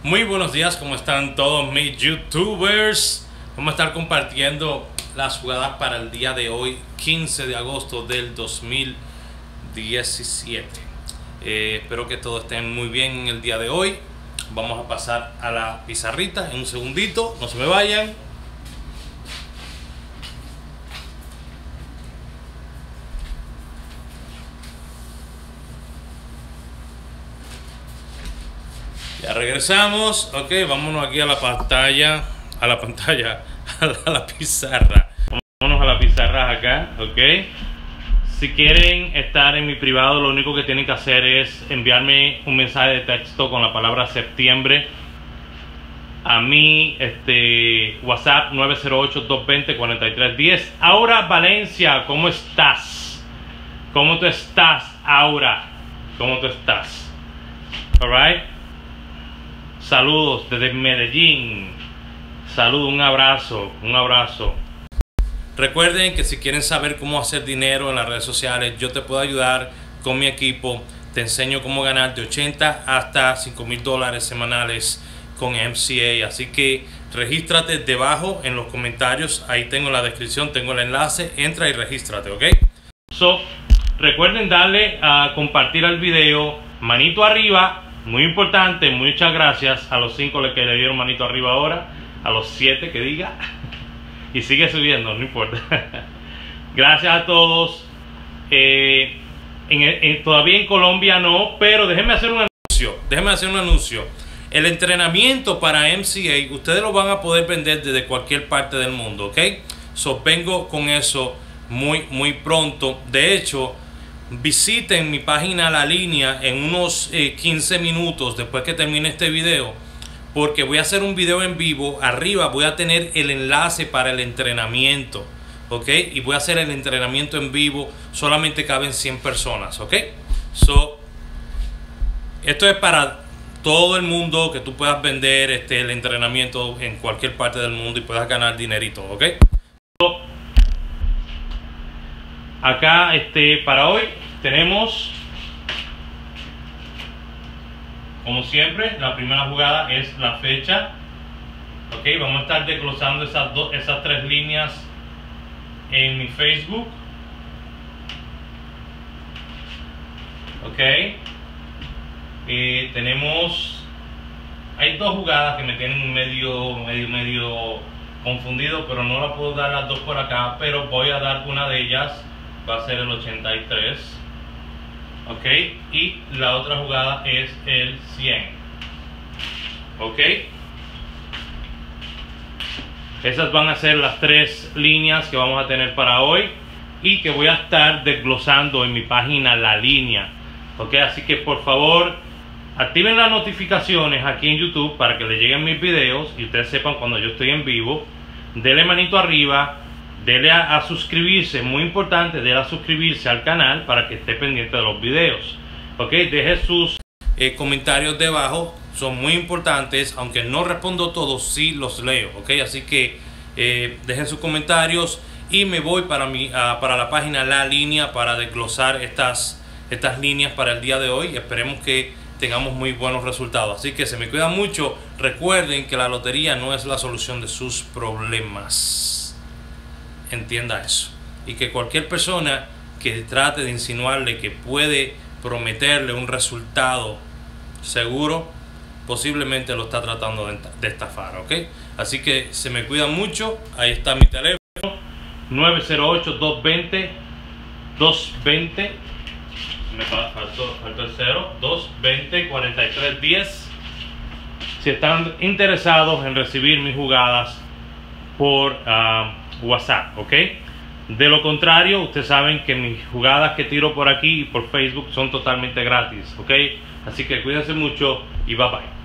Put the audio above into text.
Muy buenos días, ¿cómo están todos mis youtubers? Vamos a estar compartiendo las jugadas para el día de hoy, 15 de agosto del 2017. Espero que todos estén muy bien en el día de hoy. Vamos a pasar a la pizarrita en un segundito, no se me vayan. Ya regresamos, ok, vámonos aquí a la pantalla, a la pizarra. Vámonos a la pizarra acá, ok. Si quieren estar en mi privado, lo único que tienen que hacer es enviarme un mensaje de texto con la palabra septiembre a mi WhatsApp 908-220-4310. Aura Valencia, ¿cómo estás? ¿Cómo tú estás, Aura? ¿Cómo tú estás? Alright. Saludos desde Medellín. Saludos, un abrazo, un abrazo. Recuerden que si quieren saber cómo hacer dinero en las redes sociales, yo te puedo ayudar con mi equipo. Te enseño cómo ganar de 80 hasta $5,000 semanales con MCA. Así que regístrate debajo en los comentarios. Ahí tengo la descripción, tengo el enlace. Entra y regístrate, ¿ok? Recuerden darle a compartir el video, manito arriba. Muy importante, muchas gracias a los 5 que le dieron manito arriba ahora, a los 7 que diga, y sigue subiendo, no importa. Gracias a todos. Todavía en Colombia no, pero déjenme hacer un anuncio. El entrenamiento para MCA, ustedes lo van a poder vender desde cualquier parte del mundo, ¿ok? Vengo con eso muy pronto. De hecho, visiten mi página La Línea en unos 15 minutos después que termine este video, porque voy a hacer un video en vivo. Arriba voy a tener el enlace para el entrenamiento, ok, y voy a hacer el entrenamiento en vivo. Solamente caben 100 personas, ok. Esto es para todo el mundo, que tú puedas vender el entrenamiento en cualquier parte del mundo y puedas ganar dinerito, ok. Acá para hoy tenemos, como siempre, la primera jugada es la fecha. Ok, vamos a estar desglosando esas tres líneas en mi Facebook. Ok, hay dos jugadas que me tienen medio confundido, pero no la puedo dar las dos por acá, pero voy a dar una de ellas. Va a ser el 83, ok, y la otra jugada es el 100, ok. Esas van a ser las tres líneas que vamos a tener para hoy y que voy a estar desglosando en mi página La Línea, ok. Así que por favor activen las notificaciones aquí en YouTube para que les lleguen mis videos y ustedes sepan cuando yo estoy en vivo. Denle manito arriba. Dele a suscribirse, muy importante, dele a suscribirse al canal para que esté pendiente de los videos. Ok, deje sus comentarios debajo, son muy importantes, aunque no respondo todos, sí los leo. Ok, así que dejen sus comentarios y me voy para la página La Línea para desglosar estas líneas para el día de hoy. Esperemos que tengamos muy buenos resultados. Así que se me cuidan mucho. Recuerden que la lotería no es la solución de sus problemas. Entienda eso, y que cualquier persona que trate de insinuarle que puede prometerle un resultado seguro, posiblemente lo está tratando de estafar, ok. Así que se me cuidan mucho. Ahí está mi teléfono, 908-220 me faltó el 0, 220-4310. si están interesados en recibir mis jugadas por WhatsApp, ok. De lo contrario, ustedes saben que mis jugadas que tiro por aquí y por Facebook son totalmente gratis, ok. Así que cuídense mucho y bye bye.